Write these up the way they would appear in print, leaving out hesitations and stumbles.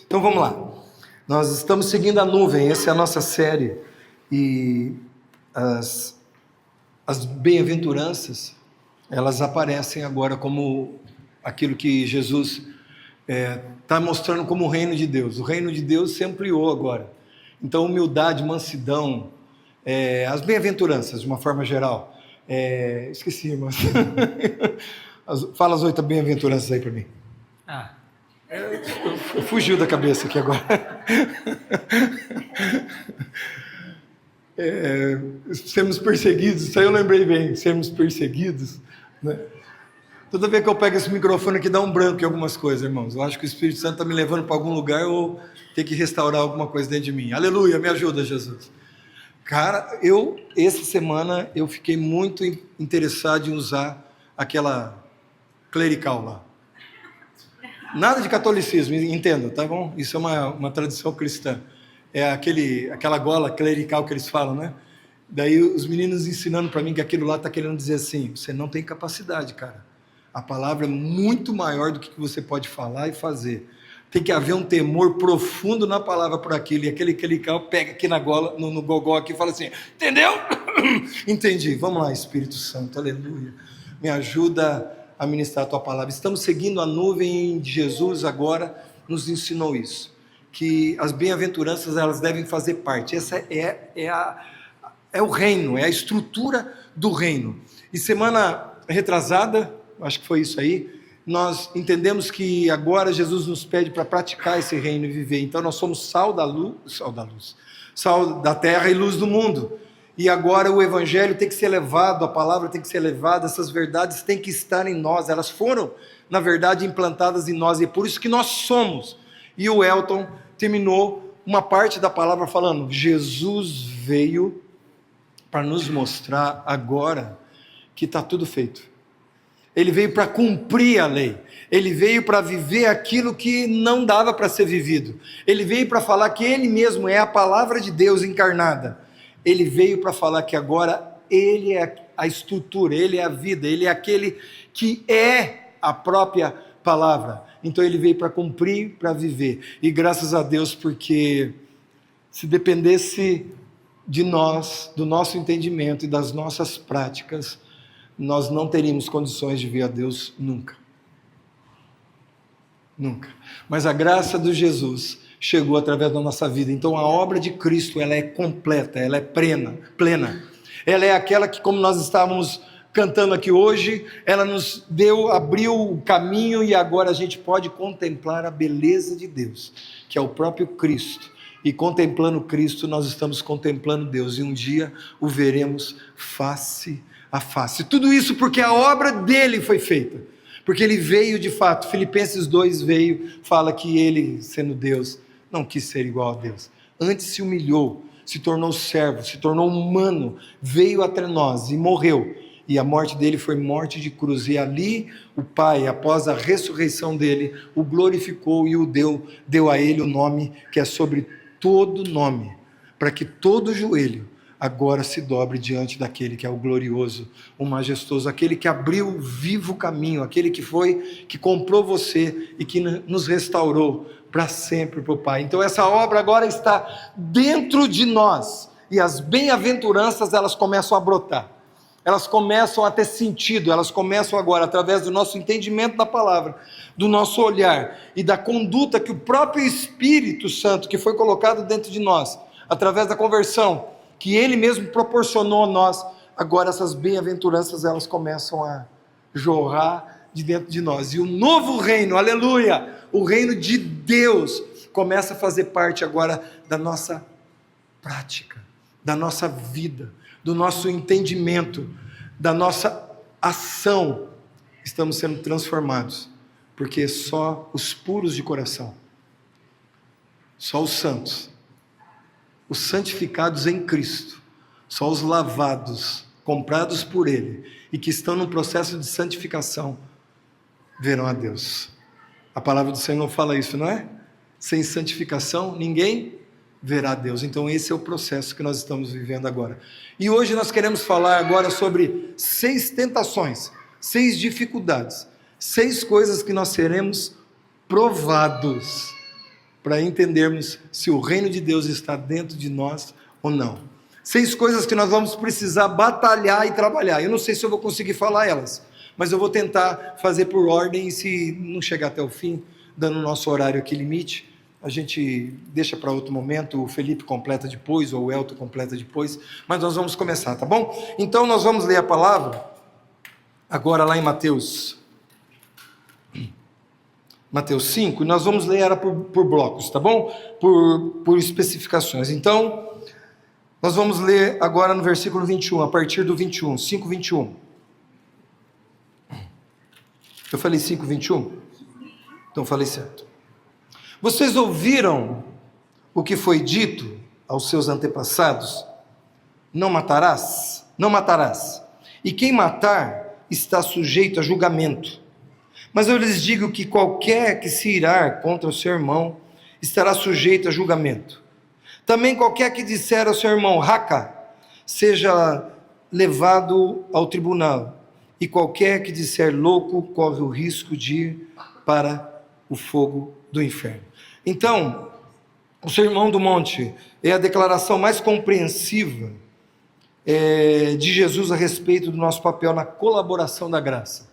Então vamos lá. Nós estamos seguindo a nuvem, essa é a nossa série. E as bem-aventuranças, elas aparecem agora como aquilo que Jesus está mostrando como o reino de Deus. O reino de Deus se ampliou agora. Então, humildade, mansidão, as bem-aventuranças, de uma forma geral. Esqueci, irmãos. Fala as 8 bem-aventuranças aí para mim. Fugiu da cabeça aqui agora. Sermos perseguidos, isso aí eu lembrei bem, sermos perseguidos, né? Toda vez que eu pego esse microfone aqui dá um branco em algumas coisas, irmãos. Eu acho que o Espírito Santo está me levando para algum lugar ou tem que restaurar alguma coisa dentro de mim. Aleluia, me ajuda, Jesus. Cara, essa semana eu fiquei muito interessado em usar aquela clerical lá. Nada de catolicismo, entenda, tá bom? Isso é uma tradição cristã. É aquela gola clerical que eles falam, né? Daí os meninos ensinando para mim que aquilo lá está querendo dizer assim: você não tem capacidade, cara. A palavra é muito maior do que você pode falar e fazer. Tem que haver um temor profundo na palavra por aquilo. E aquele clerical pega aqui na gola, no gogó aqui e fala assim: entendeu? Entendi. Vamos lá, Espírito Santo, aleluia. Me ajuda a ministrar a tua palavra. Estamos seguindo a nuvem de Jesus agora, nos ensinou isso. Que as bem-aventuranças, elas devem fazer parte. Essa é o reino, é a estrutura do reino. E semana retrasada, acho que foi isso aí, nós entendemos que agora Jesus nos pede para praticar esse reino e viver. Então nós somos sal da terra e luz do mundo. E agora o evangelho tem que ser levado, a palavra tem que ser levada, essas verdades têm que estar em nós. Elas foram, na verdade, implantadas em nós, e é por isso que nós somos. E o Elton terminou uma parte da palavra falando: Jesus veio para nos mostrar agora que está tudo feito. Ele veio para cumprir a lei. Ele veio para viver aquilo que não dava para ser vivido. Ele veio para falar que Ele mesmo é a palavra de Deus encarnada. Ele veio para falar que agora Ele é a estrutura, Ele é a vida, Ele é aquele que é a própria palavra. Então Ele veio para cumprir, para viver. E graças a Deus, porque se dependesse de nós, do nosso entendimento e das nossas práticas, nós não teríamos condições de ver a Deus nunca. Nunca. Mas a graça de Jesus chegou através da nossa vida. Então a obra de Cristo, ela é completa, ela é plena. Ela é aquela que, como nós estávamos cantando aqui hoje, ela nos abriu o caminho, e agora a gente pode contemplar a beleza de Deus, que é o próprio Cristo. E contemplando Cristo, nós estamos contemplando Deus, e um dia o veremos face a face. Tudo isso porque a obra dele foi feita, porque ele veio de fato. Filipenses 2 fala que ele, sendo Deus, não quis ser igual a Deus, antes se humilhou, se tornou servo, se tornou humano, veio até nós e morreu, e a morte dele foi morte de cruz, e ali o Pai, após a ressurreição dele, o glorificou e deu a ele o nome que é sobre todo nome, para que todo joelho agora se dobre diante daquele que é o glorioso, o majestoso, aquele que abriu o vivo caminho, aquele que comprou você e que nos restaurou para sempre para o Pai. Então essa obra agora está dentro de nós, e as bem-aventuranças, elas começam a brotar, elas começam a ter sentido, elas começam agora, através do nosso entendimento da palavra, do nosso olhar e da conduta que o próprio Espírito Santo, que foi colocado dentro de nós, através da conversão, que Ele mesmo proporcionou a nós, agora essas bem-aventuranças, elas começam a jorrar de dentro de nós, e o novo reino, aleluia, o reino de Deus, começa a fazer parte agora da nossa prática, da nossa vida, do nosso entendimento, da nossa ação. Estamos sendo transformados, porque só os puros de coração, só os santos, os santificados em Cristo, só os lavados, comprados por Ele, e que estão no processo de santificação, verão a Deus. A palavra do Senhor fala isso, não é? Sem santificação, ninguém verá a Deus. Então esse é o processo que nós estamos vivendo agora. E hoje nós queremos falar agora sobre 6 tentações, 6 dificuldades, 6 coisas que nós seremos provados. para entendermos se o reino de Deus está dentro de nós ou não. 6 coisas que nós vamos precisar batalhar e trabalhar. Eu não sei se eu vou conseguir falar elas, mas eu vou tentar fazer por ordem, e se não chegar até o fim, dando o nosso horário aqui limite, a gente deixa para outro momento, o Felipe completa depois, ou o Elton completa depois, mas nós vamos começar, tá bom? Então nós vamos ler a palavra, agora lá em Mateus 5, e nós vamos ler ela por blocos, tá bom? Por especificações. Então, nós vamos ler agora no versículo 21, a partir do 21, 5, 21. Eu falei 5, 21? Então falei certo. Vocês ouviram o que foi dito aos seus antepassados? Não matarás? Não matarás. E quem matar está sujeito a julgamento. Mas eu lhes digo que qualquer que se irar contra o seu irmão estará sujeito a julgamento. Também qualquer que disser ao seu irmão, raca, seja levado ao tribunal. E qualquer que disser louco, corre o risco de ir para o fogo do inferno. Então, o Sermão do Monte é a declaração mais compreensiva de Jesus a respeito do nosso papel na colaboração da graça.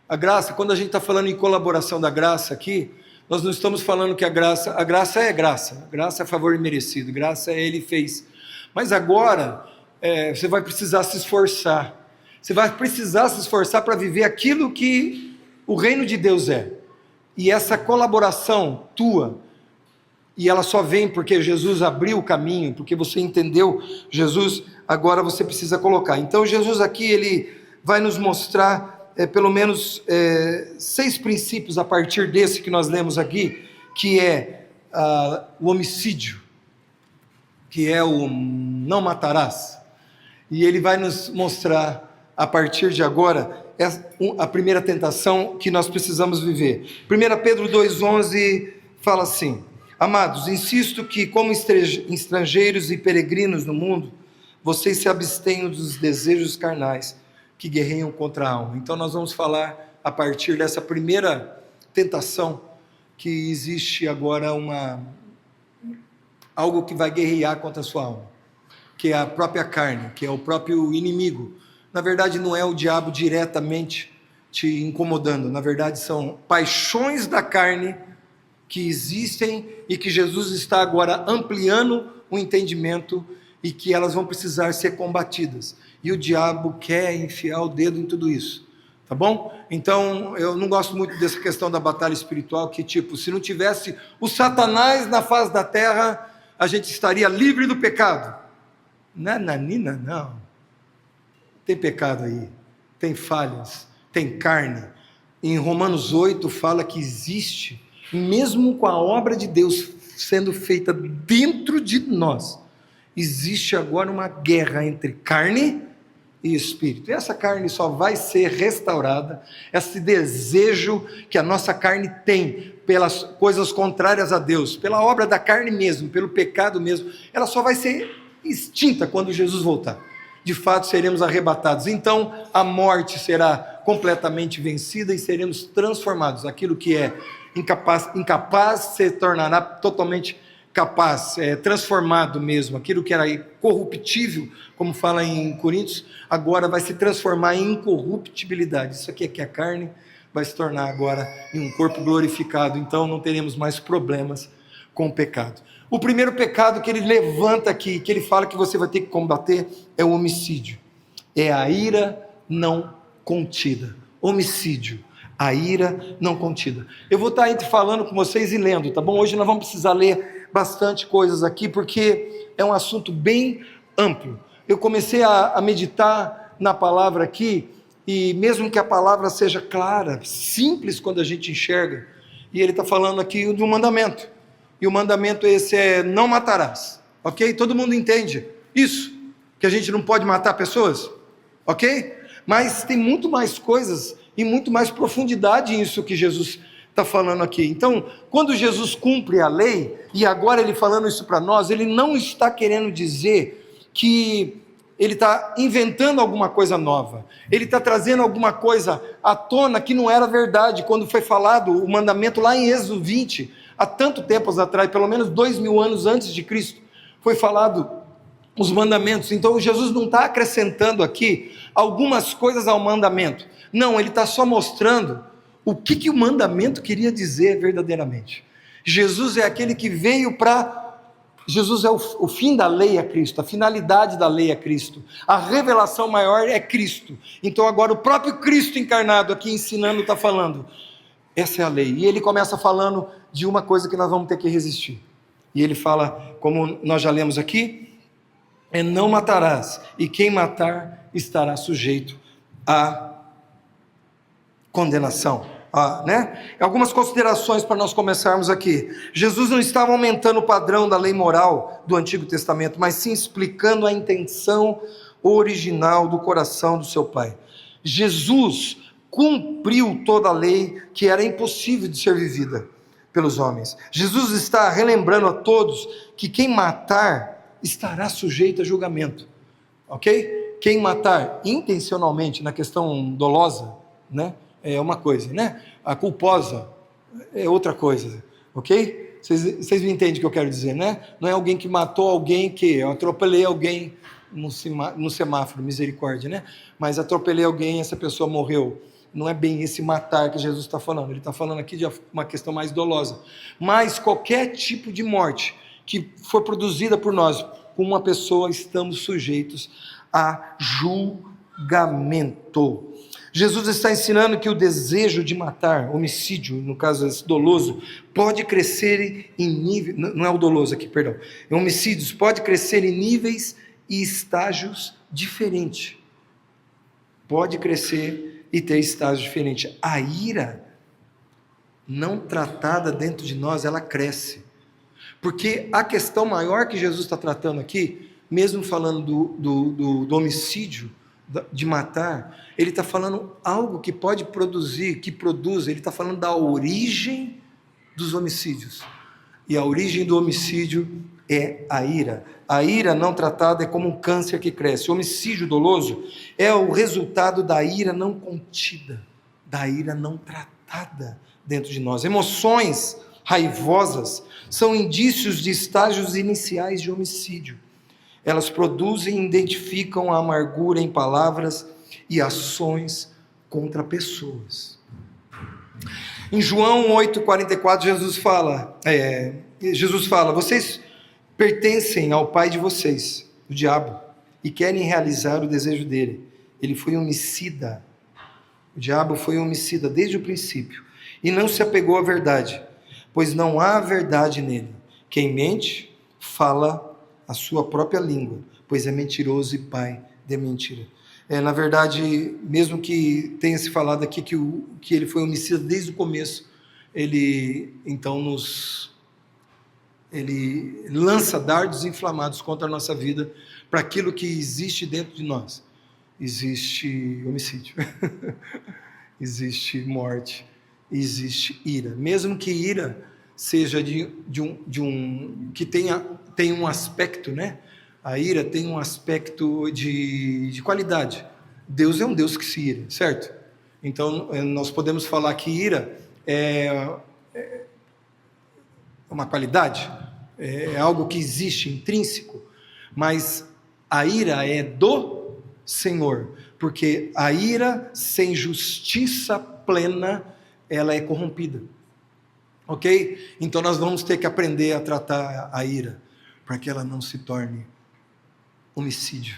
A graça, quando a gente está falando em colaboração da graça aqui, nós não estamos falando que a graça é graça é favor imerecido, graça é Ele fez. Mas agora, você vai precisar se esforçar. Você vai precisar se esforçar para viver aquilo que o reino de Deus é. E essa colaboração tua, e ela só vem porque Jesus abriu o caminho, porque você entendeu Jesus, agora você precisa colocar. Então Jesus aqui, ele vai nos mostrar pelo menos 6 princípios a partir desse que nós lemos aqui, que é o homicídio, que é o não matarás. E ele vai nos mostrar a partir de agora a primeira tentação que nós precisamos viver. 1 Pedro 2,11 fala assim: amados, insisto que como estrangeiros e peregrinos no mundo, vocês se abstenham dos desejos carnais que guerreiam contra a alma. Então nós vamos falar a partir dessa primeira tentação, que existe agora algo que vai guerrear contra a sua alma, que é a própria carne, que é o próprio inimigo. Na verdade não é o diabo diretamente te incomodando, na verdade são paixões da carne que existem e que Jesus está agora ampliando o entendimento, e que elas vão precisar ser combatidas. E o diabo quer enfiar o dedo em tudo isso, tá bom? Então, eu não gosto muito dessa questão da batalha espiritual, que tipo, se não tivesse o Satanás na face da terra, a gente estaria livre do pecado. Nananina, não. Tem pecado aí, tem falhas, tem carne. Em Romanos 8 fala que existe, mesmo com a obra de Deus sendo feita dentro de nós, existe agora uma guerra entre carne e espírito. E essa carne só vai ser restaurada, esse desejo que a nossa carne tem pelas coisas contrárias a Deus, pela obra da carne mesmo, pelo pecado mesmo, ela só vai ser extinta quando Jesus voltar. De fato seremos arrebatados. Então a morte será completamente vencida e seremos transformados. Aquilo que é incapaz se tornará totalmente capaz, transformado mesmo. Aquilo que era corruptível, como fala em Coríntios, agora vai se transformar em incorruptibilidade. Isso aqui é que a carne vai se tornar agora em um corpo glorificado. Então não teremos mais problemas com o pecado. O primeiro pecado que ele levanta aqui, que ele fala que você vai ter que combater, é o homicídio. É a ira não contida. Homicídio, a ira não contida. Eu vou estar falando com vocês e lendo, tá bom? Hoje nós vamos precisar ler bastante coisas aqui, porque é um assunto bem amplo. Eu comecei a meditar na palavra aqui, e mesmo que a palavra seja clara, simples quando a gente enxerga, e ele está falando aqui do mandamento. E o mandamento esse é: não matarás, ok? Todo mundo entende isso, que a gente não pode matar pessoas, ok? Mas tem muito mais coisas e muito mais profundidade nisso que Jesus está falando aqui. Então, quando Jesus cumpre a lei, e agora ele falando isso para nós, ele não está querendo dizer que ele está inventando alguma coisa nova, ele está trazendo alguma coisa à tona que não era verdade, quando foi falado o mandamento lá em Êxodo 20, há tanto tempo atrás, pelo menos 2000 anos antes de Cristo, foi falado os mandamentos. Então Jesus não está acrescentando aqui algumas coisas ao mandamento. Não, ele está só mostrando o que o mandamento queria dizer verdadeiramente. Jesus é aquele que veio para... Jesus é o fim da lei é Cristo, a finalidade da lei é Cristo, a revelação maior é Cristo. Então agora o próprio Cristo encarnado aqui ensinando está falando, essa é a lei. E ele começa falando de uma coisa que nós vamos ter que resistir. E ele fala, como nós já lemos aqui, não matarás, e quem matar estará sujeito à condenação. Algumas considerações para nós começarmos aqui. Jesus não estava aumentando o padrão da lei moral do Antigo Testamento, mas sim explicando a intenção original do coração do seu Pai. Jesus cumpriu toda a lei que era impossível de ser vivida pelos homens. Jesus está relembrando a todos que quem matar estará sujeito a julgamento, ok? Quem matar intencionalmente, na questão dolosa, é uma coisa, a culposa é outra coisa, ok? Vocês me entendem o que eu quero dizer, Não é alguém que matou alguém que eu atropelei alguém no semáforo, misericórdia, Mas atropelei alguém, essa pessoa morreu. Não é bem esse matar que Jesus está falando, ele está falando aqui de uma questão mais dolosa. Mas qualquer tipo de morte que for produzida por nós, com uma pessoa, estamos sujeitos a julgamento. Jesus está ensinando que o desejo de matar, homicídio, no caso esse doloso, pode crescer em níveis, não é o doloso aqui, perdão, homicídios, pode crescer em níveis e estágios diferentes. Pode crescer e ter estágios diferentes. A ira não tratada dentro de nós, ela cresce. Porque a questão maior que Jesus está tratando aqui, mesmo falando do homicídio, de matar, ele está falando algo que pode produzir, que produz, ele está falando da origem dos homicídios. E a origem do homicídio é a ira. A ira não tratada é como um câncer que cresce. O homicídio doloso é o resultado da ira não contida, da ira não tratada dentro de nós. Emoções raivosas são indícios de estágios iniciais de homicídio. Elas produzem e identificam a amargura em palavras e ações contra pessoas. Em João 8,44, Jesus fala, vocês pertencem ao pai de vocês, o diabo, e querem realizar o desejo dele. Ele foi homicida. O diabo foi homicida desde o princípio e não se apegou à verdade, pois não há verdade nele. Quem mente, fala a sua própria língua, pois é mentiroso e pai de mentira. Na verdade, mesmo que tenha se falado aqui que ele foi homicida desde o começo, ele lança dardos inflamados contra a nossa vida, para aquilo que existe dentro de nós. Existe homicídio, existe morte, existe ira. Mesmo que ira seja que tem um aspecto, A ira tem um aspecto de qualidade. Deus é um Deus que se ira, certo? Então, nós podemos falar que ira é uma qualidade, é algo que existe, intrínseco, mas a ira é do Senhor, porque a ira sem justiça plena, ela é corrompida. Ok? Então nós vamos ter que aprender a tratar a ira, para que ela não se torne homicídio.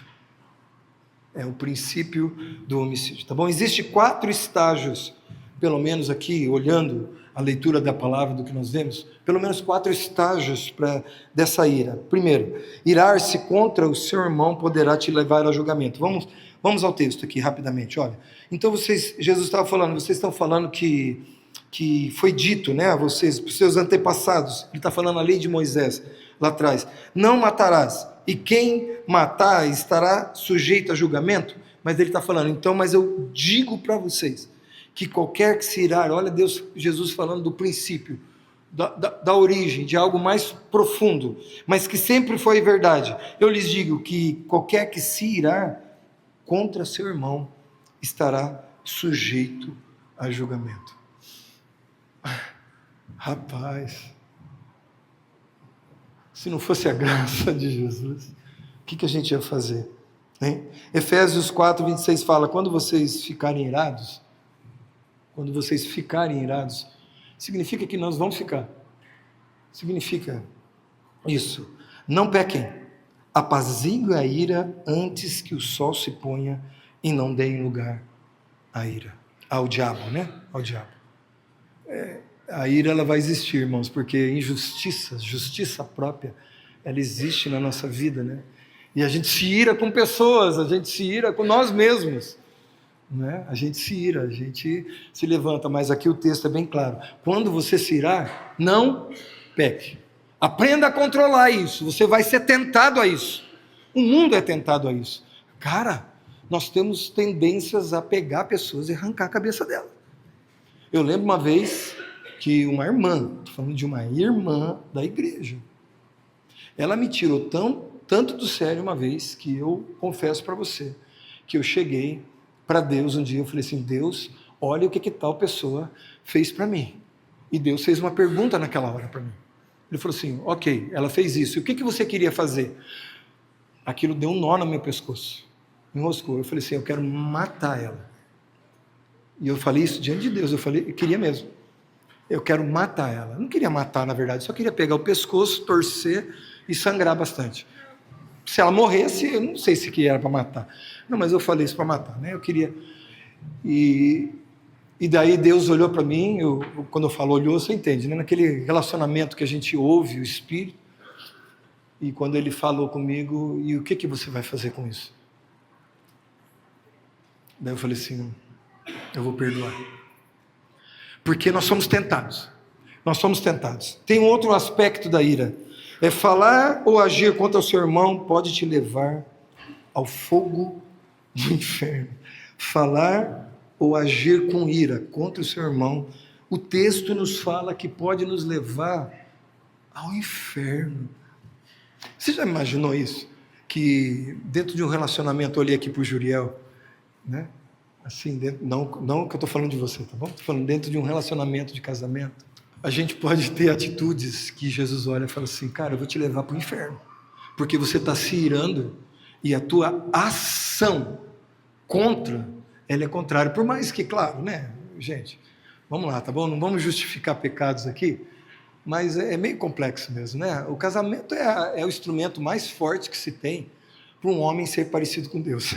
É o princípio do homicídio, tá bom? Existem 4 estágios, pelo menos aqui, olhando a leitura da palavra do que nós vemos, pelo menos 4 estágios dessa ira. Primeiro, irar-se contra o seu irmão poderá te levar ao julgamento. Vamos ao texto aqui rapidamente, olha. Então Jesus estava falando, vocês estão falando que foi dito, a vocês, para os seus antepassados, ele está falando a lei de Moisés, lá atrás, não matarás, e quem matar estará sujeito a julgamento, mas ele está falando, então, mas eu digo para vocês, que qualquer que se irar, olha Jesus falando do princípio, da origem, de algo mais profundo, mas que sempre foi verdade, eu lhes digo que qualquer que se irar contra seu irmão, estará sujeito a julgamento. Rapaz, Se não fosse a graça de Jesus, o que a gente ia fazer? Hein? Efésios 4:26 fala, quando vocês ficarem irados, significa que nós vamos ficar. Significa isso. Não pequem. Apazigue a ira antes que o sol se ponha e não deem lugar à ira. Ao diabo, né? Ao diabo. A ira, ela vai existir, irmãos, porque justiça própria, ela existe na nossa vida, né? E a gente se ira com pessoas, a gente se ira com nós mesmos, né? A gente se ira, a gente se levanta, mas aqui o texto é bem claro. Quando você se irar, não peque. Aprenda a controlar isso, você vai ser tentado a isso. O mundo é tentado a isso. Cara, nós temos tendências a pegar pessoas e arrancar a cabeça dela. Eu lembro uma vez que uma irmã, estou falando de uma irmã da igreja, ela me tirou tanto do sério uma vez, que eu confesso para você, que eu cheguei para Deus um dia, eu falei assim, Deus, olha o que tal pessoa fez para mim. E Deus fez uma pergunta naquela hora para mim. Ele falou assim, ok, ela fez isso, e o que você queria fazer? Aquilo deu um nó no meu pescoço, me enroscou. Eu falei assim, eu quero matar ela. E eu falei isso diante de Deus, eu queria mesmo. Eu quero matar ela. Eu não queria matar, na verdade, só queria pegar o pescoço, torcer e sangrar bastante. Se ela morresse, eu não sei se que era para matar. Não, mas eu falei isso para matar, né? Eu queria. E daí Deus olhou para mim, quando eu falo olhou, você entende, né? Naquele relacionamento que a gente ouve o Espírito, e quando Ele falou comigo, e o que você vai fazer com isso? Daí eu falei assim, eu vou perdoar. Porque nós somos tentados. Nós somos tentados. Tem um outro aspecto da ira. É falar ou agir contra o seu irmão pode te levar ao fogo do inferno. Falar ou agir com ira contra o seu irmão, o texto nos fala que pode nos levar ao inferno. Você já imaginou isso? Que dentro de um relacionamento, eu olhei aqui para o Juriel, né? Assim, não que eu estou falando de você, tá bom? Estou falando dentro de um relacionamento de casamento. A gente pode ter atitudes que Jesus olha e fala assim, cara, eu vou te levar para o inferno, porque você está se irando e a tua ação contra, ela é contrária. Por mais que, claro, né, gente, vamos lá, tá bom? Não vamos justificar pecados aqui, mas é meio complexo mesmo, né? O casamento é o instrumento mais forte que se tem para um homem ser parecido com Deus,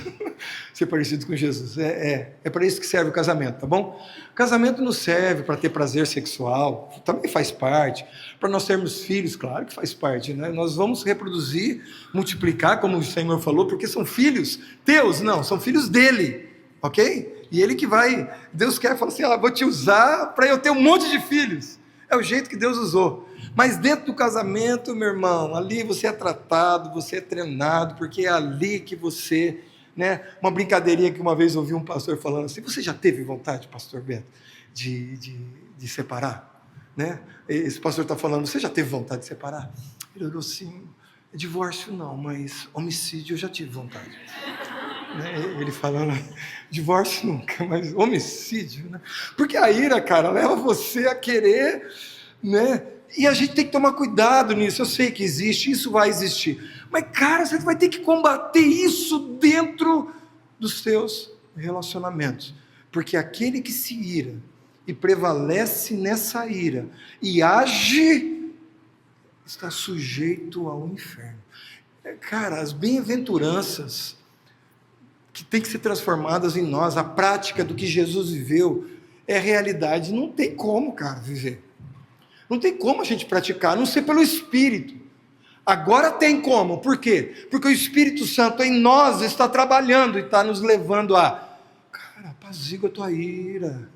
ser parecido com Jesus. É para isso que serve o casamento, tá bom? O casamento não serve para ter prazer sexual, também faz parte. Para nós termos filhos, claro que faz parte, né? Nós vamos reproduzir, multiplicar, como o Senhor falou, porque são filhos teus, não, são filhos dele, ok? E ele que vai, Deus quer, fala assim, vou te usar para eu ter um monte de filhos. É o jeito que Deus usou. Mas dentro do casamento, meu irmão, ali você é tratado, você é treinado, porque é ali que você, né? Uma brincadeirinha que uma vez eu ouvi um pastor falando assim, você já teve vontade, pastor Beto, de separar? Né? Esse pastor está falando, você já teve vontade de separar? Ele olhou assim, divórcio não, mas homicídio eu já tive vontade. Né? Ele falando, divórcio nunca, mas homicídio, né? Porque a ira, cara, leva você a querer, né? E a gente tem que tomar cuidado nisso. Eu sei que existe, isso vai existir, mas cara, você vai ter que combater isso dentro dos seus relacionamentos, porque aquele que se ira e prevalece nessa ira e age, está sujeito ao inferno. Cara, as bem-aventuranças que tem que ser transformadas em nós, a prática do que Jesus viveu é realidade. Não tem como, cara, viver. Não tem como a gente praticar, a não ser pelo Espírito. Agora tem como, por quê? Porque o Espírito Santo em nós está trabalhando e está nos levando a, cara, apazigua a tua ira.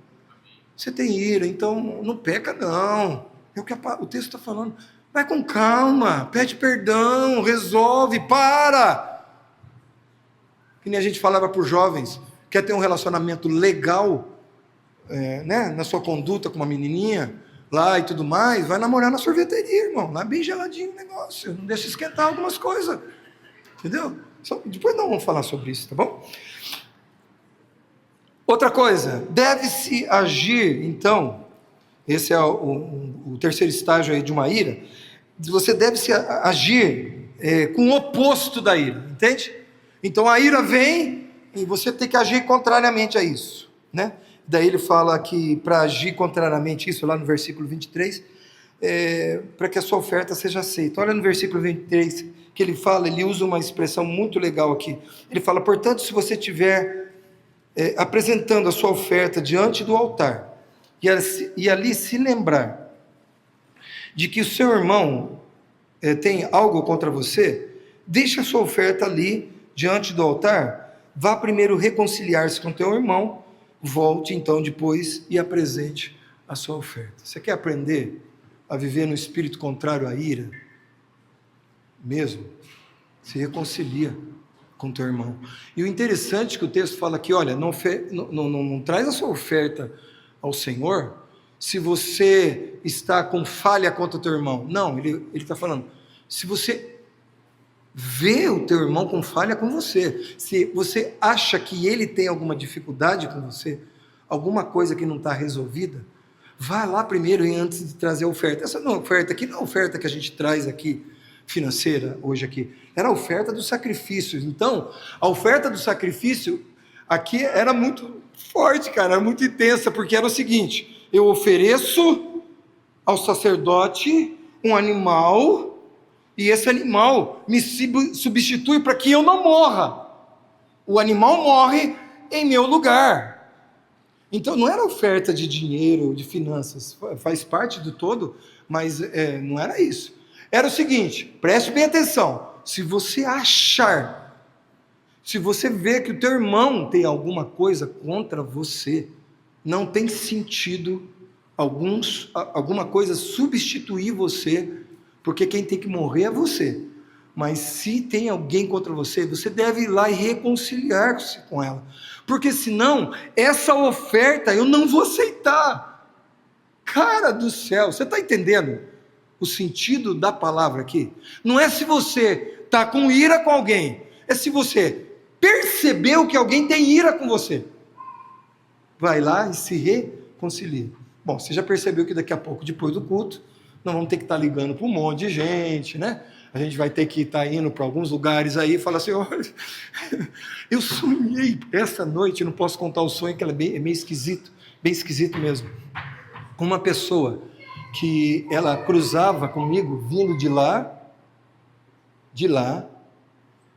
Você tem ira, então não peca não. É o que o texto está falando. Vai com calma, pede perdão, resolve, para. Que nem a gente falava para os jovens, quer ter um relacionamento legal, né, na sua conduta com uma menininha, lá e tudo mais, vai namorar na sorveteria, irmão, lá é bem geladinho o negócio, não deixa esquentar algumas coisas, entendeu? Depois não vamos falar sobre isso, tá bom? Outra coisa, deve-se agir, então, esse é o terceiro estágio aí de uma ira, você deve agir com o oposto da ira, entende? Então a ira vem e você tem que agir contrariamente a isso, né? Daí ele fala que para agir contrariamente a isso, lá no versículo 23, para que a sua oferta seja aceita. Olha no versículo 23, que ele fala, ele usa uma expressão muito legal aqui. Ele fala, portanto, se você estiver apresentando a sua oferta diante do altar, e ali se lembrar de que o seu irmão tem algo contra você, deixe a sua oferta ali diante do altar, vá primeiro reconciliar-se com teu irmão, volte então depois e apresente a sua oferta. Você quer aprender a viver no espírito contrário à ira? Mesmo, se reconcilia com teu irmão. E o interessante é que o texto fala aqui, olha, não traz a sua oferta ao Senhor se você está com falha contra o teu irmão. Não, ele está falando, se você vê o teu irmão com falha com você, se você acha que ele tem alguma dificuldade com você, alguma coisa que não está resolvida, vá lá primeiro antes de trazer a oferta. Essa não é oferta aqui, não é a oferta que a gente traz aqui, financeira, hoje aqui, era a oferta do sacrifício. Então, a oferta do sacrifício aqui era muito forte, cara, era muito intensa, porque era o seguinte, eu ofereço ao sacerdote um animal, e esse animal me substitui para que eu não morra. O animal morre em meu lugar. Então não era oferta de dinheiro, de finanças, faz parte do todo, mas não era isso. Era o seguinte, preste bem atenção, se você achar, se você vê que o teu irmão tem alguma coisa contra você, não tem sentido alguma coisa substituir você, porque quem tem que morrer é você. Mas se tem alguém contra você, você deve ir lá e reconciliar-se com ela, porque senão, essa oferta eu não vou aceitar. Cara do céu, você está entendendo o sentido da palavra aqui? Não é se você está com ira com alguém, é se você percebeu que alguém tem ira com você, vai lá e se reconcilia. Bom, você já percebeu que daqui a pouco, depois do culto, nós vamos ter que estar ligando para um monte de gente, né? A gente vai ter que estar indo para alguns lugares aí e falar assim, olha, eu sonhei essa noite, eu não posso contar o sonho, que ela é meio esquisito, bem esquisito mesmo, com uma pessoa que ela cruzava comigo, vindo de lá,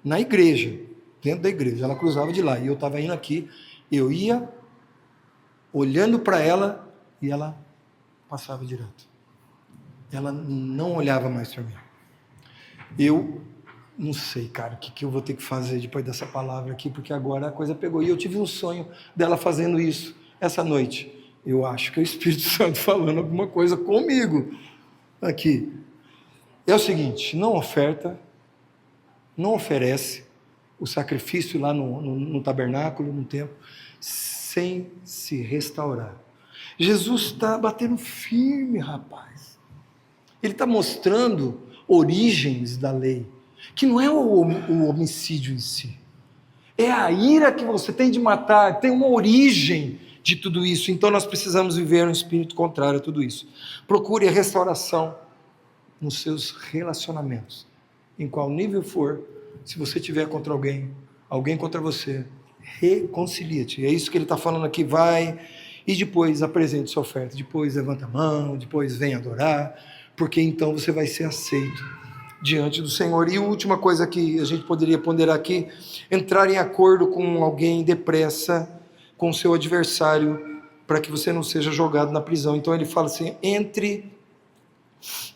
na igreja, dentro da igreja, ela cruzava de lá, e eu estava indo aqui, eu ia olhando para ela, e ela passava direto. Ela não olhava mais para mim. Eu não sei, cara, o que eu vou ter que fazer depois dessa palavra aqui, porque agora a coisa pegou. E eu tive um sonho dela fazendo isso essa noite. Eu acho que é o Espírito Santo falando alguma coisa comigo aqui. É o seguinte, não oferece o sacrifício lá no tabernáculo, no templo, sem se restaurar. Jesus está batendo firme, rapaz. Ele está mostrando origens da lei, que não é o homicídio em si, é a ira que você tem de matar, tem uma origem de tudo isso. Então nós precisamos viver um espírito contrário a tudo isso. Procure a restauração nos seus relacionamentos, em qual nível for. Se você tiver contra alguém contra você, reconcilia-te. É isso que ele está falando aqui. Vai e depois apresente sua oferta, depois levanta a mão, depois vem adorar, porque então você vai ser aceito diante do Senhor. E a última coisa que a gente poderia ponderar aqui, entrar em acordo com alguém depressa, com o seu adversário, para que você não seja jogado na prisão. Então ele fala assim, entre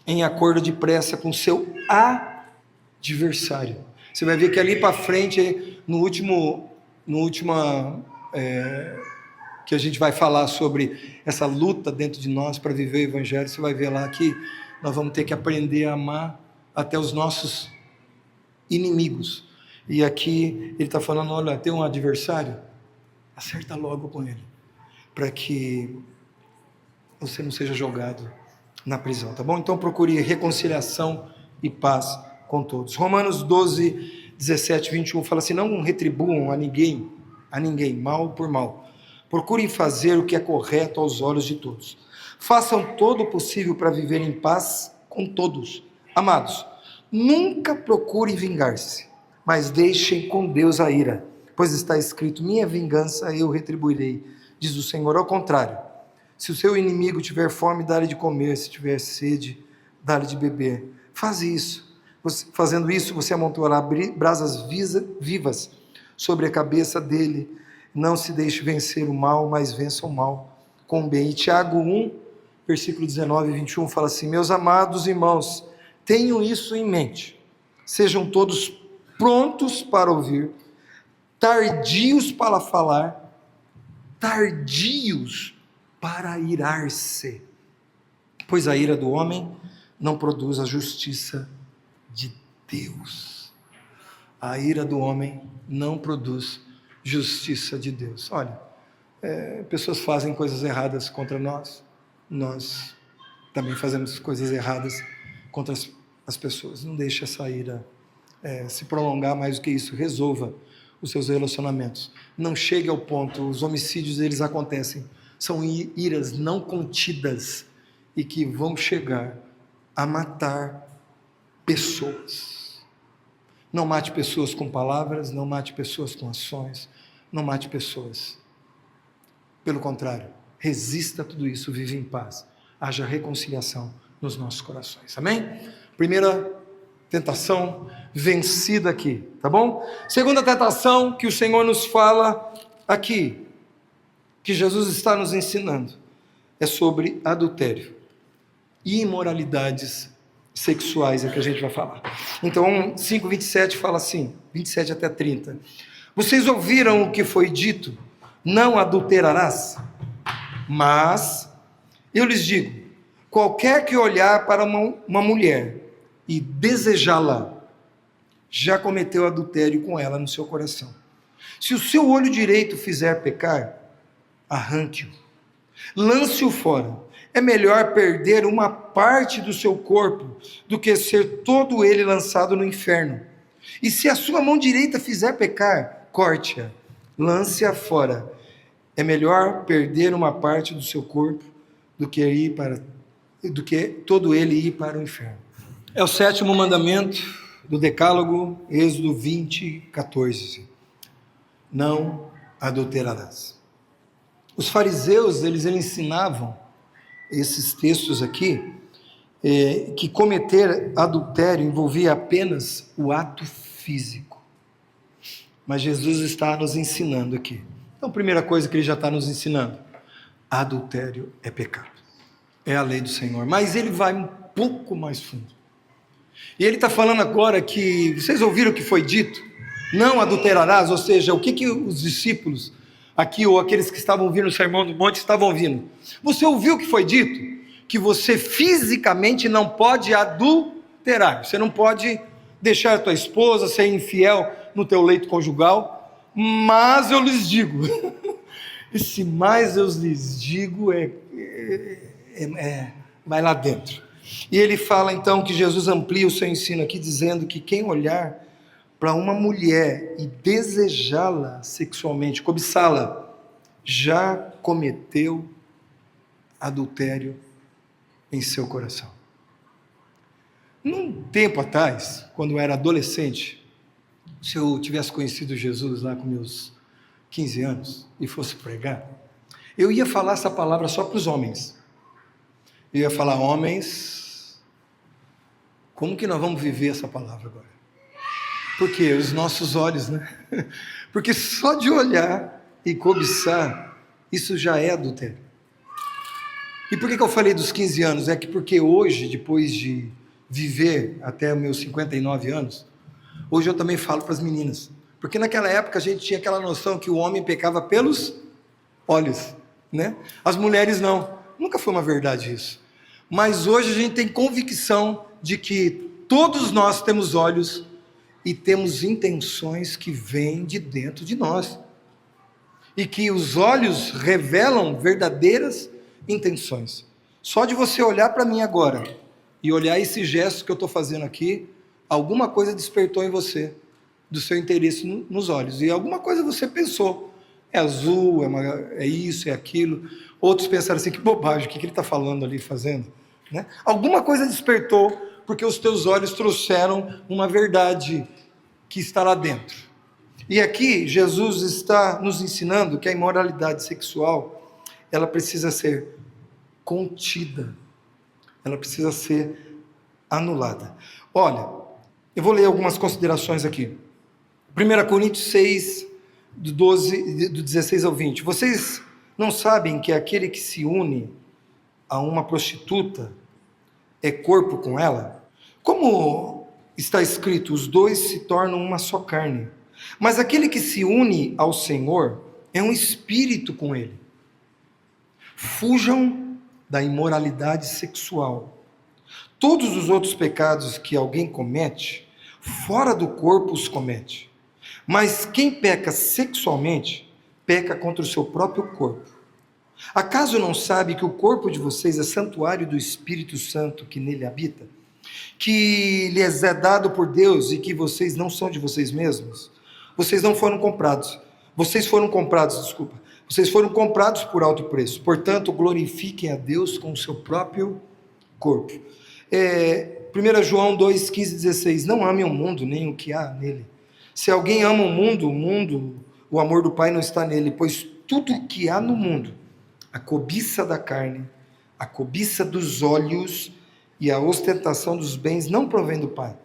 em acordo depressa com o seu adversário. Você vai ver que ali para frente, no último que a gente vai falar sobre essa luta dentro de nós para viver o Evangelho, você vai ver lá que nós vamos ter que aprender a amar até os nossos inimigos. E aqui ele está falando, olha, tem um adversário, acerta logo com ele, para que você não seja jogado na prisão, tá bom? Então procure reconciliação e paz com todos. Romanos 12, 17, 21 fala assim, não retribuam a ninguém, mal por mal. Procurem fazer o que é correto aos olhos de todos. Façam todo o possível para viver em paz com todos. Amados, nunca procurem vingar-se, mas deixem com Deus a ira, pois está escrito: minha vingança eu retribuirei, diz o Senhor. Ao contrário, se o seu inimigo tiver fome, dá-lhe de comer; se tiver sede, dá-lhe de beber. Faz isso. Fazendo isso, você amontoará brasas vivas sobre a cabeça dele. Não se deixe vencer o mal, mas vença o mal com o bem. E Tiago 1, versículo 19 e 21 fala assim: meus amados irmãos, tenham isso em mente. Sejam todos prontos para ouvir, tardios para falar, tardios para irar-se, pois a ira do homem não produz a justiça de Deus. A ira do homem não produz justiça de Deus. Olha, pessoas fazem coisas erradas contra nós, nós também fazemos coisas erradas contra as pessoas. Não deixe essa ira se prolongar mais do que isso. Resolva os seus relacionamentos. Não chegue ao ponto. Os homicídios, eles acontecem, são iras não contidas e que vão chegar a matar pessoas. Não mate pessoas com palavras, não mate pessoas com ações, não mate pessoas. Pelo contrário, resista a tudo isso, vive em paz. Haja reconciliação nos nossos corações. Amém? Primeira tentação vencida aqui, tá bom? Segunda tentação que o Senhor nos fala aqui, que Jesus está nos ensinando, é sobre adultério e imoralidades sexuais, é que a gente vai falar. Então 5:27 fala assim, 27 até 30. Vocês ouviram o que foi dito: não adulterarás? Mas eu lhes digo, qualquer que olhar para uma mulher e desejá-la, já cometeu adultério com ela no seu coração. Se o seu olho direito fizer pecar, arranque-o, lance-o fora. É melhor perder uma parte do seu corpo do que ser todo ele lançado no inferno. E se a sua mão direita fizer pecar, corte-a, lance-a fora. É melhor perder uma parte do seu corpo do que todo ele ir para o inferno. É o 7º mandamento do Decálogo, Êxodo 20:14. Não adulterarás. Os fariseus, eles ensinavam esses textos aqui, que cometer adultério envolvia apenas o ato físico. Mas Jesus está nos ensinando aqui. Então, a primeira coisa que ele já está nos ensinando: adultério é pecado. É a lei do Senhor. Mas ele vai um pouco mais fundo. E ele está falando agora que, vocês ouviram o que foi dito? Não adulterarás, ou seja, o que os discípulos aqui, ou aqueles que estavam ouvindo o Sermão do Monte, estavam ouvindo. Você ouviu o que foi dito? Que você fisicamente não pode adulterar. Você não pode deixar a tua esposa ser infiel no teu leito conjugal. Mas eu lhes digo, esse mais eu lhes digo vai lá dentro. E ele fala então que Jesus amplia o seu ensino aqui, dizendo que quem olhar para uma mulher e desejá-la sexualmente, cobiçá-la, já cometeu adultério em seu coração. Num tempo atrás, quando eu era adolescente, se eu tivesse conhecido Jesus lá com meus 15 anos e fosse pregar, eu ia falar essa palavra só para os homens. Eu ia falar: homens, como que nós vamos viver essa palavra agora? Porque os nossos olhos, né? Porque só de olhar e cobiçar, isso já é adultério. E por que eu falei dos 15 anos? É que porque hoje, depois de viver até os meus 59 anos, hoje eu também falo para as meninas. Porque naquela época a gente tinha aquela noção que o homem pecava pelos olhos, né? As mulheres não. Nunca foi uma verdade isso. Mas hoje a gente tem convicção de que todos nós temos olhos e temos intenções que vêm de dentro de nós. E que os olhos revelam verdadeiras intenções. Só de você olhar para mim agora e olhar esse gesto que eu estou fazendo aqui, alguma coisa despertou em você, do seu interesse nos olhos. E alguma coisa você pensou. É azul, é isso, é aquilo. Outros pensaram assim: que bobagem, o que ele está falando ali, fazendo? Né? Alguma coisa despertou porque os teus olhos trouxeram uma verdade que está lá dentro. E aqui Jesus está nos ensinando que a imoralidade sexual, ela precisa ser contida, ela precisa ser anulada. Olha, eu vou ler algumas considerações aqui. 1 Coríntios 6, do 16 ao 20. Vocês não sabem que aquele que se une a uma prostituta é corpo com ela? Como está escrito, os dois se tornam uma só carne. Mas aquele que se une ao Senhor é um espírito com ele. Fujam da imoralidade sexual. Todos os outros pecados que alguém comete, fora do corpo os comete. Mas quem peca sexualmente, peca contra o seu próprio corpo. Acaso não sabe que o corpo de vocês é santuário do Espírito Santo que nele habita? Que lhes é dado por Deus e que vocês não são de vocês mesmos? Vocês não foram comprados. Vocês foram comprados por alto preço. Portanto, glorifiquem a Deus com o seu próprio corpo. 1 João 2, 15 e 16. Não amem o mundo, nem o que há nele. Se alguém ama o mundo, o amor do Pai não está nele, pois tudo o que há no mundo, a cobiça da carne, a cobiça dos olhos e a ostentação dos bens não provém do Pai,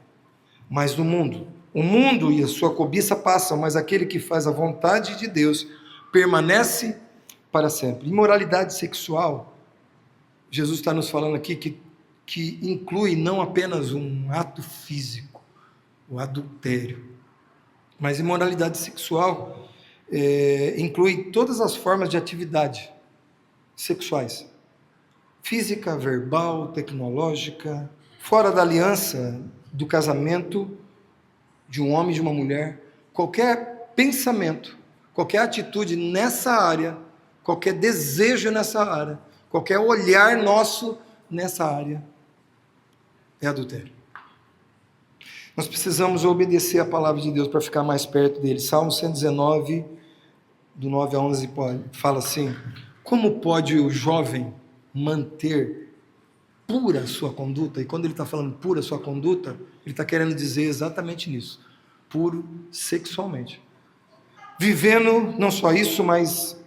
mas do mundo. O mundo e a sua cobiça passam, mas aquele que faz a vontade de Deus permanece para sempre. Imoralidade sexual, Jesus está nos falando aqui que inclui não apenas um ato físico, o adultério, mas imoralidade sexual inclui todas as formas de atividade sexuais, física, verbal, tecnológica, fora da aliança do casamento de um homem e de uma mulher. Qualquer pensamento, qualquer atitude nessa área, qualquer desejo nessa área, qualquer olhar nosso nessa área é adultério. Nós precisamos obedecer a palavra de Deus para ficar mais perto dele. Salmo 119, do 9 a 11, fala assim: como pode o jovem manter pura a sua conduta? E quando ele está falando pura a sua conduta, ele está querendo dizer exatamente nisso: puro sexualmente. Vivendo, não só isso, mas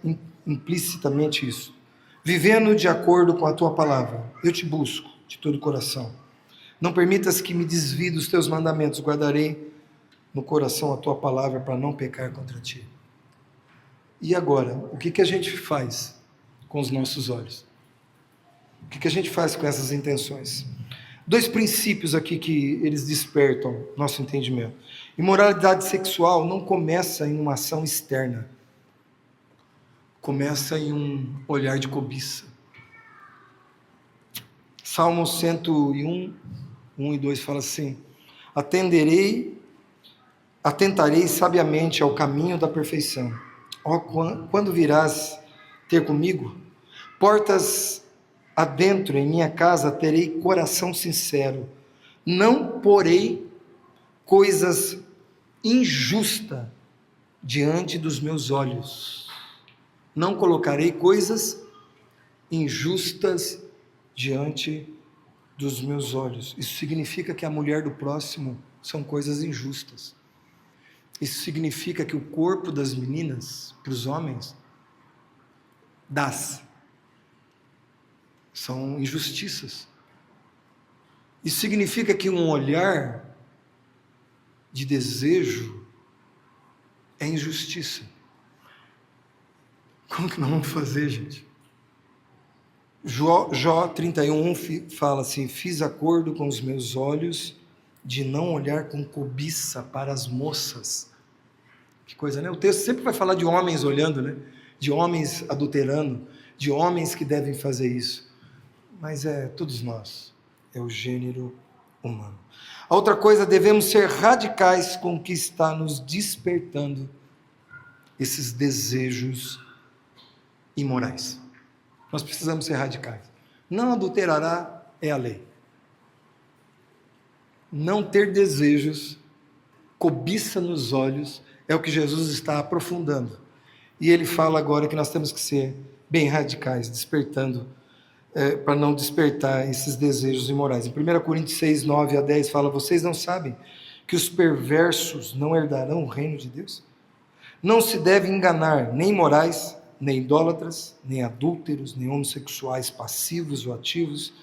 implicitamente isso. Vivendo de acordo com a tua palavra. Eu te busco de todo o coração. Não permitas que me desvie dos teus mandamentos. Guardarei no coração a tua palavra para não pecar contra ti. E agora, o que a gente faz com os nossos olhos? O que a gente faz com essas intenções? 2 princípios aqui que eles despertam nosso entendimento. Imoralidade sexual não começa em uma ação externa. Começa em um olhar de cobiça. Salmo 101, 1 e 2 fala assim: atentarei sabiamente ao caminho da perfeição. Quando virás ter comigo? Portas adentro em minha casa terei coração sincero. Não porei coisas injustas diante dos meus olhos. Não colocarei coisas injustas diante dos meus olhos. Isso significa que a mulher do próximo são coisas injustas. Isso significa que o corpo das meninas, para os homens, são injustiças. Isso significa que um olhar de desejo é injustiça. Como que nós vamos fazer, gente? Jó 31:1 fala assim: fiz acordo com os meus olhos de não olhar com cobiça para as moças. Que coisa, né? O texto sempre vai falar de homens olhando, né? De homens adulterando, de homens que devem fazer isso. Mas todos nós, é o gênero humano. A outra coisa, devemos ser radicais com o que está nos despertando esses desejos imorais. Nós precisamos ser radicais. Não adulterará é a lei. Não ter desejos, cobiça nos olhos, é o que Jesus está aprofundando. E ele fala agora que nós temos que ser bem radicais, despertando para não despertar esses desejos imorais. Em 1 Coríntios 6, 9 a 10 fala: vocês não sabem que os perversos não herdarão o reino de Deus? Não se deve enganar nem imorais, nem idólatras, nem adúlteros, nem homossexuais passivos ou ativos,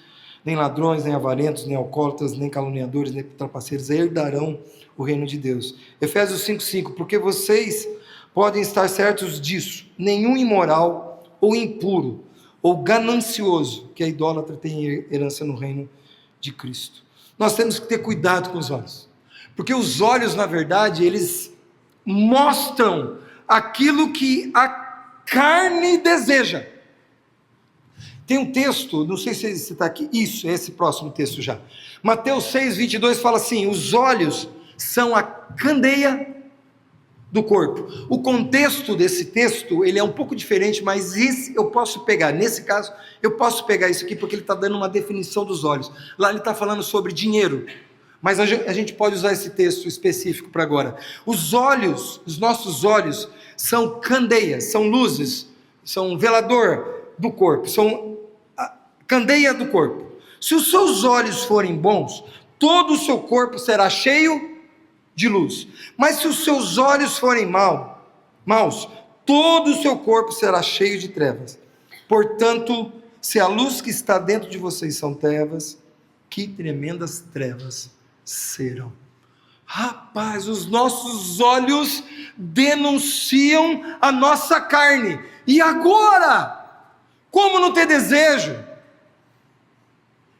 nem ladrões, nem avarentos, nem alcoólatras, nem caluniadores, nem trapaceiros herdarão o reino de Deus. Efésios 5:5, porque vocês podem estar certos disso: nenhum imoral ou impuro ou ganancioso, que é idólatra, tem herança no reino de Cristo. Nós temos que ter cuidado com os olhos, porque os olhos, na verdade, eles mostram aquilo que a carne deseja. Tem um texto, não sei se está aqui, isso, é esse próximo texto já. Mateus 6, 22 fala assim: os olhos são a candeia do corpo. O contexto desse texto, ele é um pouco diferente, mas esse eu posso pegar, nesse caso, eu posso pegar isso aqui, porque ele está dando uma definição dos olhos. Lá ele está falando sobre dinheiro, mas a gente pode usar esse texto específico para agora. Os olhos, os nossos olhos, são candeias, são luzes, são velador do corpo, são a candeia do corpo. Se os seus olhos forem bons, todo o seu corpo será cheio de luz. Mas se os seus olhos forem maus, todo o seu corpo será cheio de trevas. Portanto, se a luz que está dentro de vocês são trevas, que tremendas trevas serão. Rapaz, os nossos olhos denunciam a nossa carne. E agora? Como não ter desejo?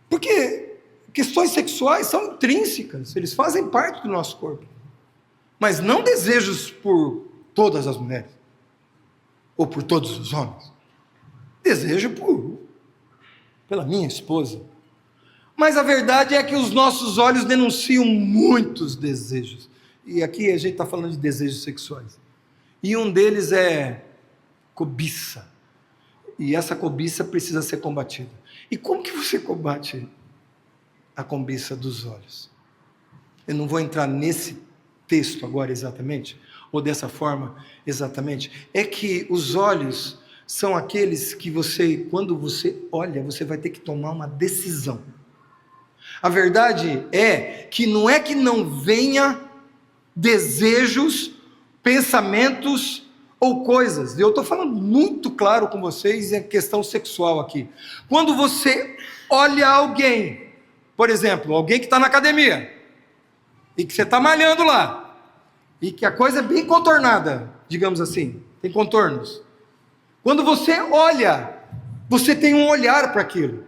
Porque questões sexuais são intrínsecas, eles fazem parte do nosso corpo. Mas não desejos por todas as mulheres, ou por todos os homens. Desejo pela minha esposa. Mas a verdade é que os nossos olhos denunciam muitos desejos. E aqui a gente está falando de desejos sexuais. E um deles é cobiça. E essa cobiça precisa ser combatida. E como que você combate a cobiça dos olhos? Eu não vou entrar nesse texto agora exatamente, ou dessa forma exatamente. É que os olhos são aqueles que você, quando você olha, você vai ter que tomar uma decisão. A verdade é que não venha desejos, pensamentos ou coisas. Eu estou falando muito claro com vocês em questão sexual aqui. Quando você olha alguém, por exemplo, alguém que está na academia, e que você está malhando lá, e que a coisa é bem contornada, digamos assim, tem contornos. Quando você olha, você tem um olhar para aquilo.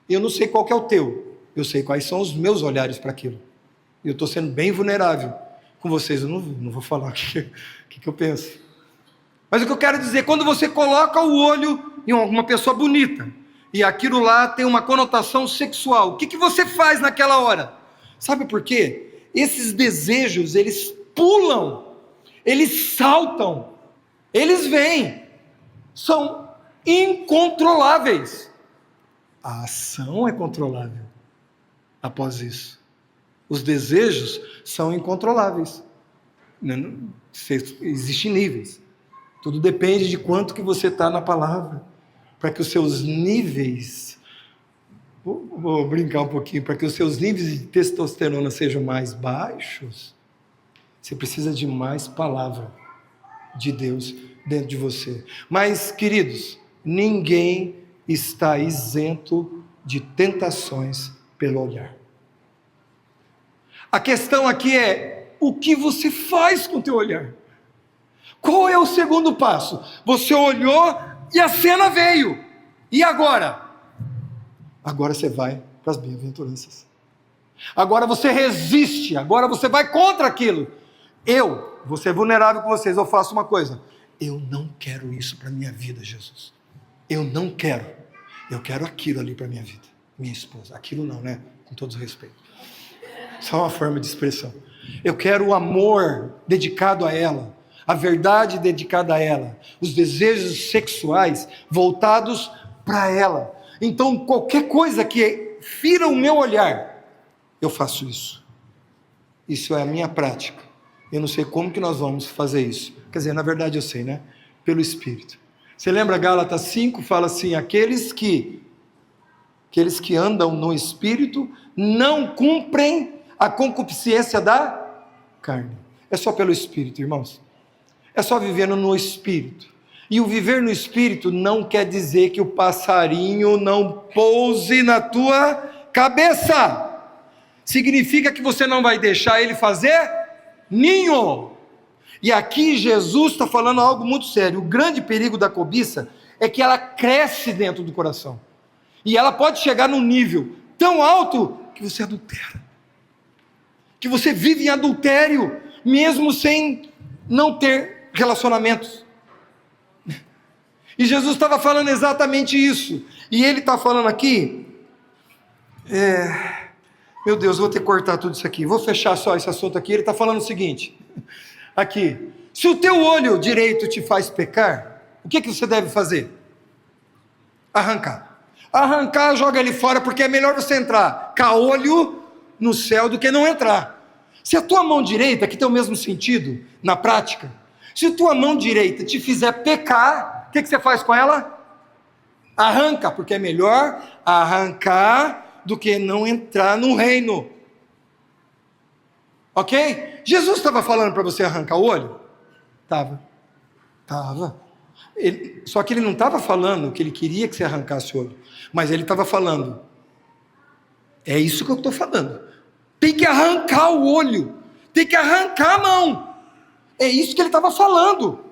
Eu não sei qual que é o teu, eu sei quais são os meus olhares para aquilo. Eu estou sendo bem vulnerável com vocês, eu não vou falar o que eu penso. Mas o que eu quero dizer, quando você coloca o olho em uma pessoa bonita, e aquilo lá tem uma conotação sexual, o que você faz naquela hora? Sabe por quê? Esses desejos, eles pulam, eles saltam, eles vêm, são incontroláveis. A ação é controlável após isso. Os desejos são incontroláveis. Existem níveis. Tudo depende de quanto que você está na palavra, para que os seus níveis, vou brincar um pouquinho, para que os seus níveis de testosterona sejam mais baixos, você precisa de mais palavra de Deus dentro de você. Mas, queridos, ninguém está isento de tentações pelo olhar. A questão aqui é, o que você faz com o teu olhar? Qual é o segundo passo? Você olhou e a cena veio. E agora? Agora você vai para as bem-aventuranças. Agora você resiste. Agora você vai contra aquilo. Eu vou ser vulnerável com vocês. Eu faço uma coisa. Eu não quero isso para a minha vida, Jesus. Eu não quero. Eu quero aquilo ali para a minha vida. Minha esposa. Aquilo não, né? Com todo respeito. Só uma forma de expressão. Eu quero o amor dedicado a ela. A verdade dedicada a ela, os desejos sexuais voltados para ela. Então, qualquer coisa que fira o meu olhar, eu faço isso. Isso é a minha prática. Eu não sei como que nós vamos fazer isso. Quer dizer, na verdade eu sei, né? Pelo Espírito. Você lembra Gálatas 5? Fala assim, aqueles que Aqueles que andam no Espírito não cumprem a concupiscência da carne. É só pelo Espírito, irmãos. É só vivendo no Espírito. E o viver no Espírito não quer dizer que o passarinho não pouse na tua cabeça. Significa que você não vai deixar ele fazer ninho. E aqui Jesus está falando algo muito sério. O grande perigo da cobiça é que ela cresce dentro do coração. E ela pode chegar num nível tão alto que você adultera. Que você vive em adultério, mesmo sem não ter relacionamentos. E Jesus estava falando exatamente isso. E ele está falando aqui, meu Deus, vou ter que cortar tudo isso aqui. Vou fechar só esse assunto aqui. Ele está falando o seguinte, aqui. Se o teu olho direito te faz pecar, o que você deve fazer? Arrancar. Arrancar, joga ele fora, porque é melhor você entrar caolho no céu do que não entrar. Se a tua mão direita, que tem o mesmo sentido na prática, se a tua mão direita te fizer pecar, o que você faz com ela? Arranca, porque é melhor arrancar do que não entrar no reino. Ok? Jesus estava falando para você arrancar o olho? Estava. Só que ele não estava falando que ele queria que você arrancasse o olho, mas ele estava falando, é isso que eu estou falando, tem que arrancar o olho, tem que arrancar a mão, é isso que ele estava falando,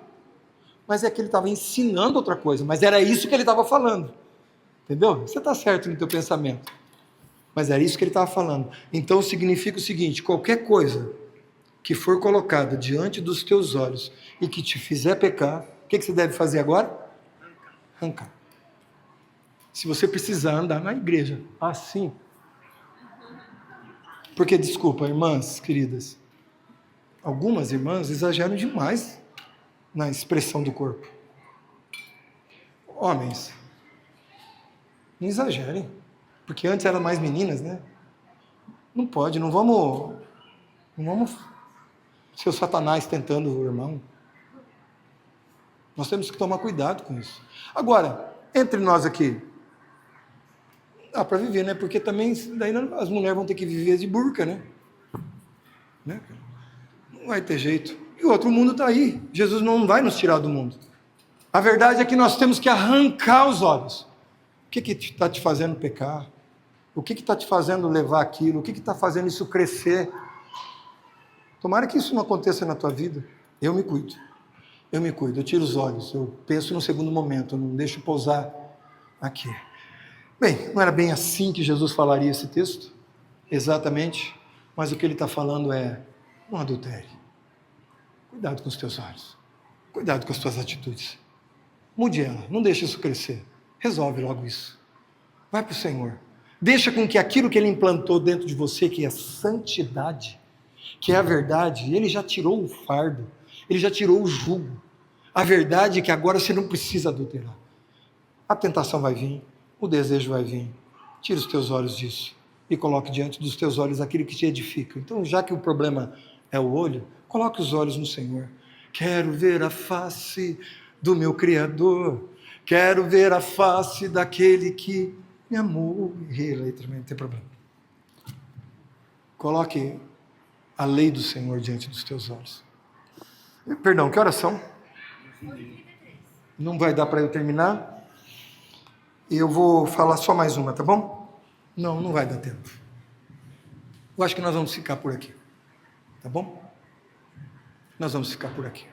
mas é que ele estava ensinando outra coisa, mas era isso que ele estava falando, entendeu? Você está certo no teu pensamento, mas era isso que ele estava falando. Então significa o seguinte, qualquer coisa que for colocada diante dos teus olhos e que te fizer pecar, o que você deve fazer agora? Arrancar. Se você precisar andar na igreja, assim. Porque, desculpa, irmãs queridas, algumas irmãs exageram demais na expressão do corpo. Homens, não exagerem, porque antes eram mais meninas, né? Não pode, não vamos ser o Satanás tentando o irmão. Nós temos que tomar cuidado com isso. Agora, entre nós aqui, dá para viver, né? Porque também daí as mulheres vão ter que viver de burca, né? Não vai ter jeito. E o outro mundo está aí. Jesus não vai nos tirar do mundo. A verdade é que nós temos que arrancar os olhos. O que está te fazendo pecar? O que está te fazendo levar aquilo? O que está fazendo isso crescer? Tomara que isso não aconteça na tua vida. Eu me cuido, eu tiro os olhos, eu penso no segundo momento, eu não deixo pousar aqui. Bem, não era bem assim que Jesus falaria esse texto, exatamente, mas o que ele está falando é, não adultere. Cuidado com os teus olhos, cuidado com as tuas atitudes. Mude ela, não deixe isso crescer, resolve logo isso. Vai para o Senhor, deixa com que aquilo que Ele implantou dentro de você, que é santidade, que é a verdade, Ele já tirou o fardo, Ele já tirou o jugo. A verdade é que agora você não precisa adulterar. A tentação vai vir, o desejo vai vir. Tira os teus olhos disso e coloque diante dos teus olhos aquilo que te edifica. Então, já que o problema é o olho, coloque os olhos no Senhor. Quero ver a face do meu Criador. Quero ver a face daquele que me amou. Errei a letra, mas não tem problema. Coloque a lei do Senhor diante dos teus olhos. Perdão, que oração? Não vai dar para eu terminar? Eu vou falar só mais uma, tá bom? Não vai dar tempo. Eu acho que nós vamos ficar por aqui. Tá bom? Nós vamos ficar por aqui.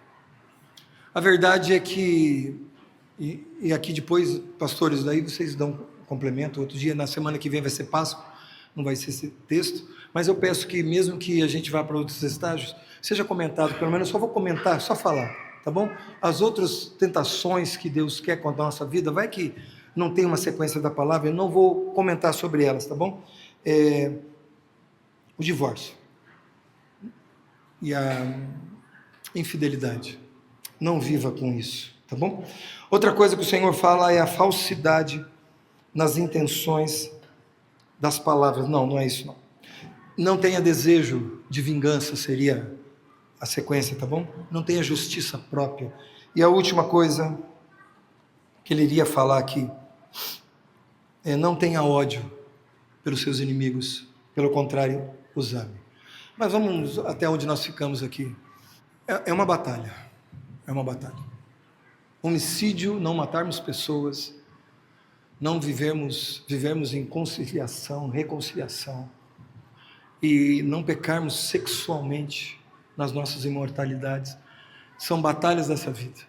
A verdade é que, e aqui depois, pastores, daí vocês dão um complemento, outro dia, na semana que vem vai ser Páscoa, não vai ser esse texto, mas eu peço que mesmo que a gente vá para outros estágios, seja comentado, pelo menos eu só vou comentar, só falar, tá bom? As outras tentações que Deus quer com a nossa vida, vai que não tem uma sequência da palavra, eu não vou comentar sobre elas, tá bom? O divórcio e a infidelidade, não viva com isso, tá bom? Outra coisa que o Senhor fala é a falsidade nas intenções das palavras. Não é isso não. Não tenha desejo de vingança, seria a sequência, tá bom? Não tenha justiça própria. E a última coisa que ele iria falar aqui Não tenha ódio pelos seus inimigos, pelo contrário, os ame. Mas vamos até onde nós ficamos aqui. É uma batalha, é uma batalha. Homicídio, não matarmos pessoas, não vivermos em conciliação, reconciliação, e não pecarmos sexualmente nas nossas imortalidades, são batalhas dessa vida.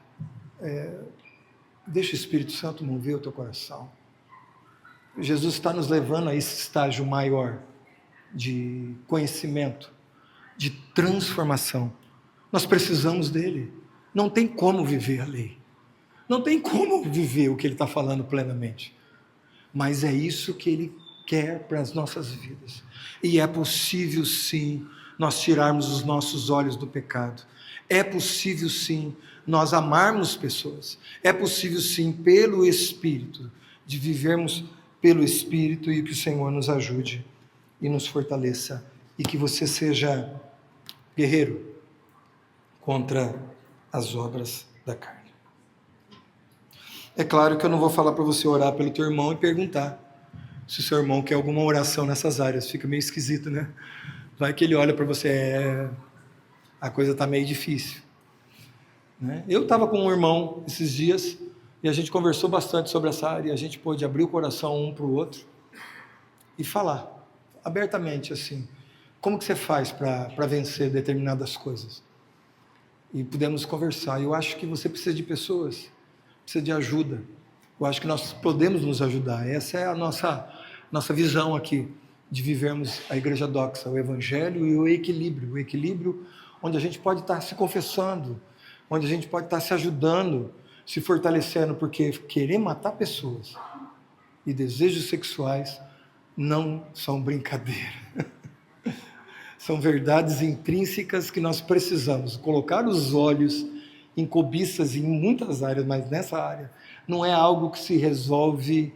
Deixa o Espírito Santo mover o teu coração. Jesus está nos levando a esse estágio maior de conhecimento, de transformação. Nós precisamos dele. Não tem como viver a lei. Não tem como viver o que ele está falando plenamente. Mas é isso que ele quer para as nossas vidas. E é possível sim nós tirarmos os nossos olhos do pecado. É possível sim nós amarmos pessoas. É possível sim, pelo Espírito, de vivermos pelo Espírito, e que o Senhor nos ajude e nos fortaleça. E que você seja guerreiro contra as obras da carne. É claro que eu não vou falar para você orar pelo teu irmão e perguntar se o seu irmão quer alguma oração nessas áreas. Fica meio esquisito, né? Vai que ele olha para você, a coisa está meio difícil. Né? Eu estava com um irmão esses dias e a gente conversou bastante sobre essa área, e a gente pôde abrir o coração um para o outro e falar abertamente assim, como que você faz para vencer determinadas coisas? E pudemos conversar. Eu acho que você precisa de pessoas, precisa de ajuda. Eu acho que nós podemos nos ajudar. Essa é a nossa visão aqui, de vivermos a Igreja Doxa, o Evangelho e o equilíbrio onde a gente pode estar se confessando, onde a gente pode estar se ajudando, se fortalecendo, porque querer matar pessoas e desejos sexuais não são brincadeira. São verdades intrínsecas que nós precisamos colocar os olhos em cobiças em muitas áreas, mas nessa área não é algo que se resolve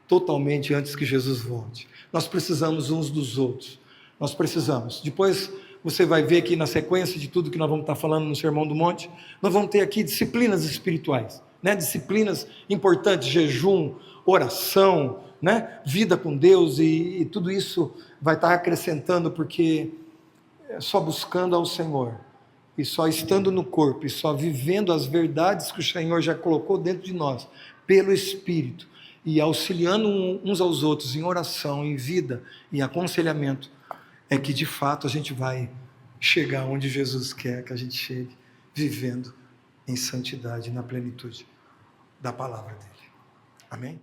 totalmente antes que Jesus volte. Nós precisamos uns dos outros. Nós precisamos. Depois você vai ver aqui na sequência de tudo que nós vamos estar falando no Sermão do Monte, nós vamos ter aqui disciplinas espirituais, né? Disciplinas importantes, jejum, oração, né? Vida com Deus, e tudo isso vai estar acrescentando, porque só buscando ao Senhor, e só estando no corpo, e só vivendo as verdades que o Senhor já colocou dentro de nós, pelo Espírito, e auxiliando uns aos outros em oração, em vida, em aconselhamento, é que de fato a gente vai chegar onde Jesus quer que a gente chegue, vivendo em santidade, na plenitude da palavra dele. Amém?